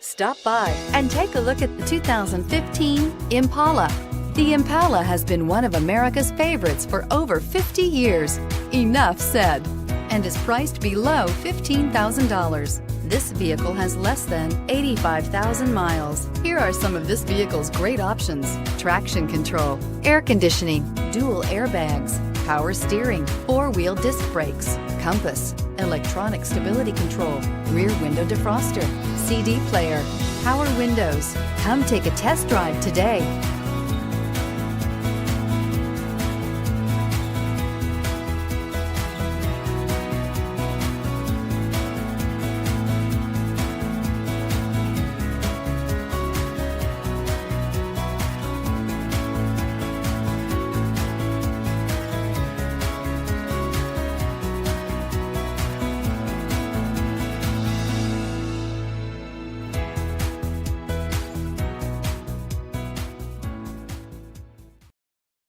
Stop by and take a look at the 2015 Impala. The Impala has been one of America's favorites for over 50 years. Enough said. And is priced below $15,000. This vehicle has less than 85,000 miles. Here are some of this vehicle's great options: traction control, air conditioning, dual airbags, power steering, four-wheel disc brakes, compass, electronic stability control, rear window defroster, CD player, power windows. Come take a test drive today.